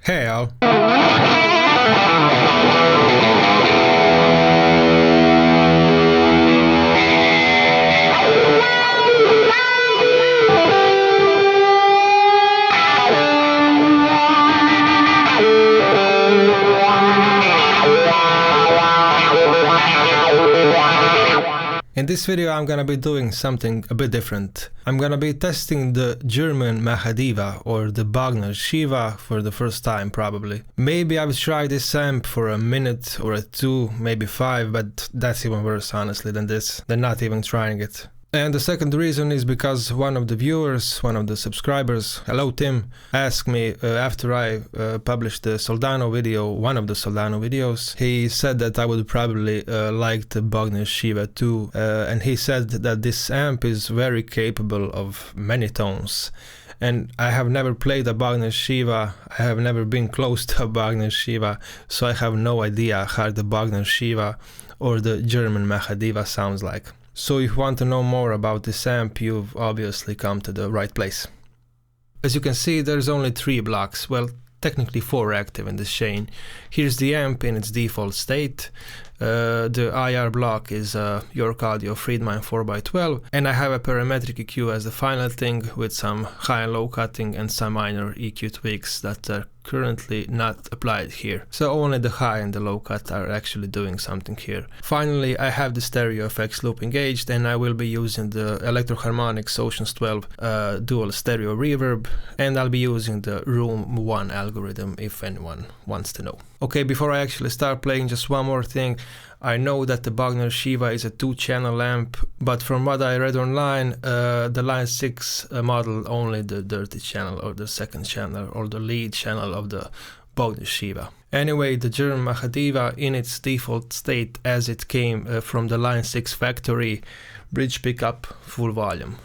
Hey all! In this video I'm gonna be doing something a bit different. I'm gonna be testing the German Mahadiva or the Bogner Shiva for the first time probably. Maybe I've tried this amp for a minute or two, maybe 5, but that's even worse honestly than not even trying it. And the second reason is because one of the viewers, one of the subscribers, hello Tim, asked me after I published the Soldano video, one of the Soldano videos, he said that I would probably like the Bogner Shiva too, and he said that this amp is very capable of many tones. And I have never played a Bogner Shiva, I have never been close to a Bogner Shiva, so I have no idea how the Bogner Shiva or the German Mahadiva sounds like. So if you want to know more about this amp, you've obviously come to the right place. As you can see, there's only 3 blocks, well, technically 4 active in this chain. Here's the amp in its default state. The IR block is York Audio Friedman 4x12, and I have a parametric EQ as the final thing with some high and low cutting and some minor EQ tweaks that are currently not applied here. So only the high and the low cut are actually doing something here. Finally, I have the stereo effects loop engaged, and I will be using the Electro-Harmonix Oceans 12 dual stereo reverb, and I'll be using the Room 1 algorithm if anyone wants to know. Okay, before I actually start playing, just one more thing. I know that the Bogner Shiva is a 2-channel amp, but from what I read online, the Line 6 model only the dirty channel or the second channel or the lead channel of the Bogner Shiva. Anyway, the German Mahadiva in its default state as it came from the Line 6 factory, bridge pickup, full volume.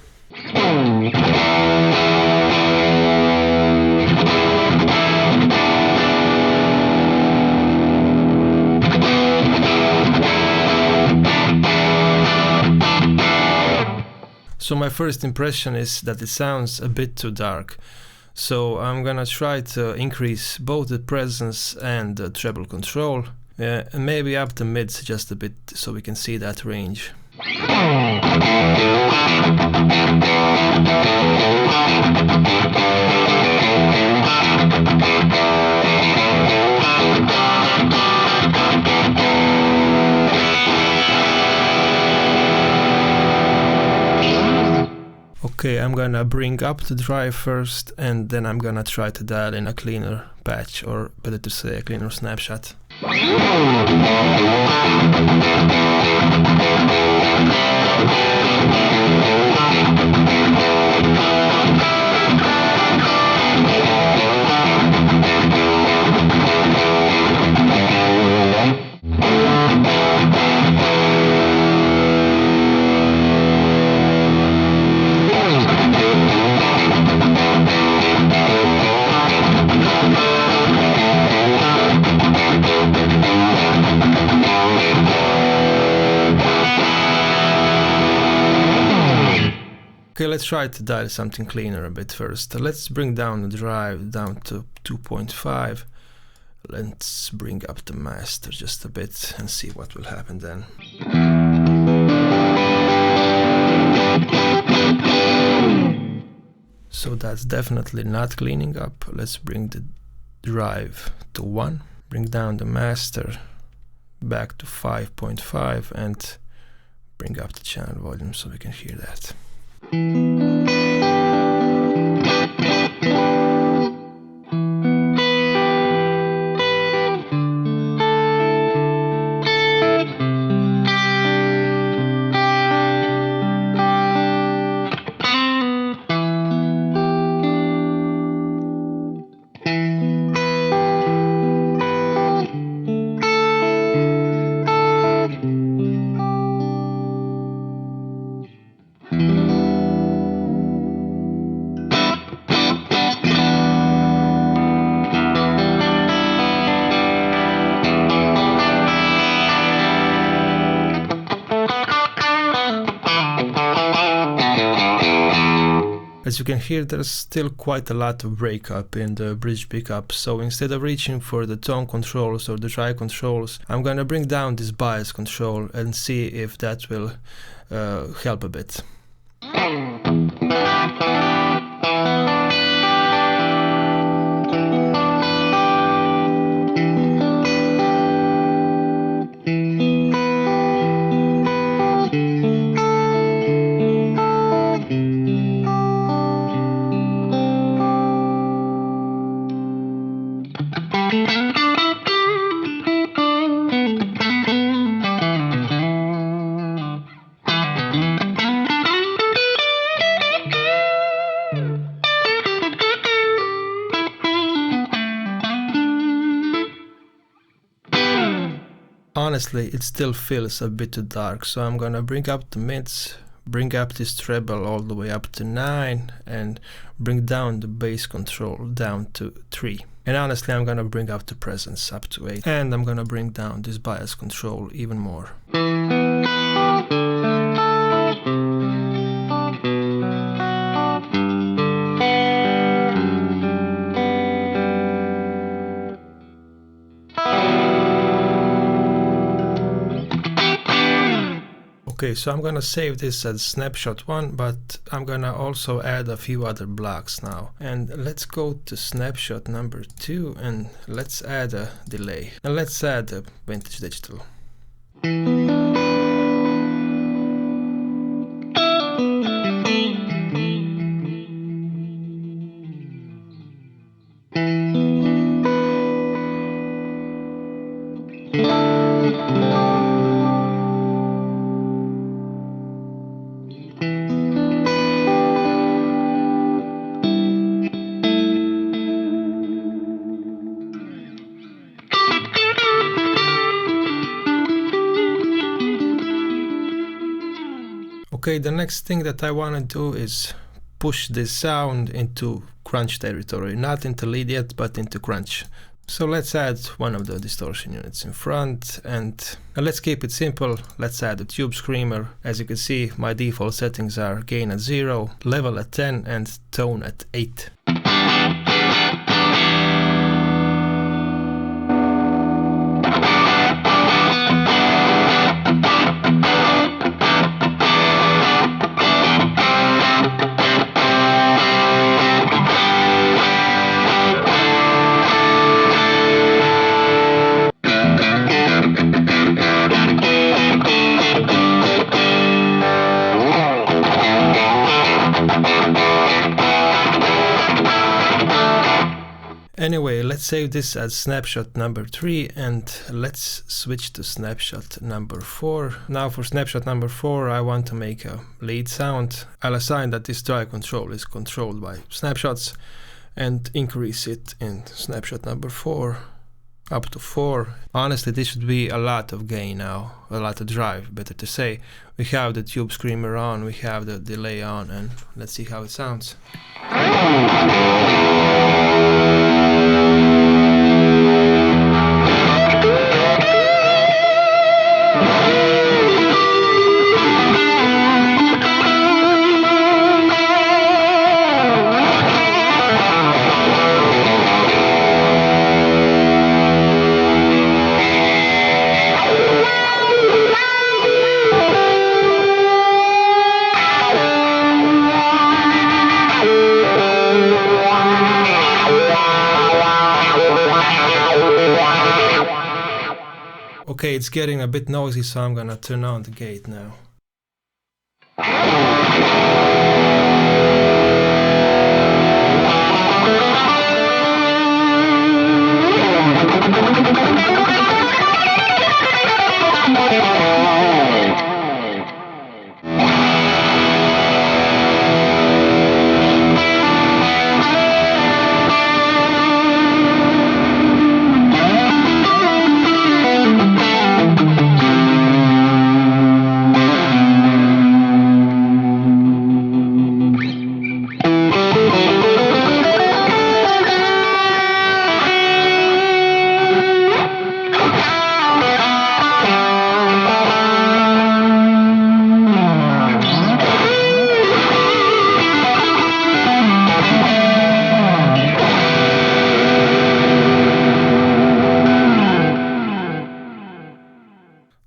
So my first impression is that it sounds a bit too dark. So I'm gonna try to increase both the presence and the treble control, and maybe up the mids just a bit so we can see that range. Okay, I'm gonna bring up the drive first, and then I'm gonna try to dial in a cleaner patch, or better to say a cleaner snapshot. Okay, let's try to dial something cleaner a bit first. Let's bring down the drive down to 2.5. Let's bring up the master just a bit and see what will happen then. So that's definitely not cleaning up. Let's bring the drive to 1. Bring down the master back to 5.5 and bring up the channel volume so we can hear that. As you can hear, there's still quite a lot of breakup in the bridge pickup, so instead of reaching for the tone controls or the dry controls, I'm gonna bring down this bias control and see if that will help a bit. Honestly, it still feels a bit too dark, so I'm gonna bring up the mids, bring up this treble all the way up to 9, and bring down the bass control down to 3. And honestly, I'm gonna bring up the presence up to 8, and I'm gonna bring down this bias control even more. Okay, so I'm gonna save this as snapshot 1, but I'm gonna also add a few other blocks now. And let's go to snapshot number 2 and let's add a delay. And let's add a vintage digital. Okay, the next thing that I want to do is push this sound into crunch territory, not into lead yet, but into crunch. So let's add one of the distortion units in front, and let's keep it simple. Let's add a tube screamer. As you can see, my default settings are gain at 0, level at 10, and tone at 8. Anyway, let's save this as snapshot number 3 and let's switch to snapshot number 4. Now for snapshot number 4, I want to make a lead sound. I'll assign that this dry control is controlled by snapshots and increase it in snapshot number 4 up to 4. Honestly, this should be a lot of gain now, a lot of drive, better to say. We have the tube screamer on, we have the delay on, and let's see how it sounds. Okay, it's getting a bit noisy, so I'm gonna turn on the gate now.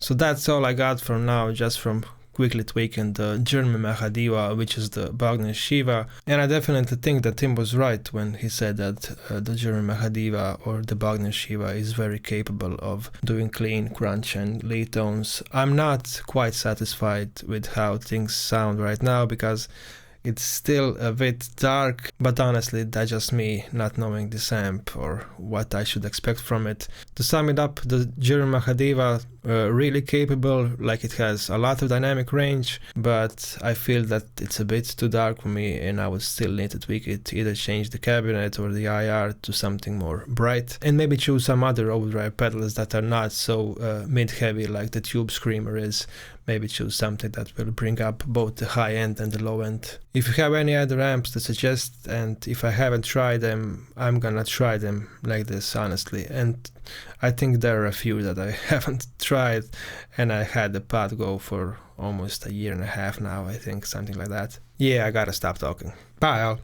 So that's all I got for now, just from quickly tweaking the German Mahadiva, which is the Bogner Shiva. And I definitely think that Tim was right when he said that the German Mahadiva or the Bogner Shiva is very capable of doing clean, crunch and lead tones. I'm not quite satisfied with how things sound right now because it's still a bit dark, but honestly that's just me not knowing this amp or what I should expect from it. To sum it up, the German Mahadiva really capable, like it has a lot of dynamic range, but I feel that it's a bit too dark for me and I would still need to tweak it, either change the cabinet or the IR to something more bright, and maybe choose some other overdrive pedals that are not so mid-heavy like the Tube Screamer is. Maybe choose something that will bring up both the high end and the low end. If you have any other amps to suggest, and if I haven't tried them, I'm gonna try them like this, honestly. And I think there are a few that I haven't tried, and I had the pod go for almost a year and a half now, I think, something like that. Yeah, I gotta stop talking. Bye all.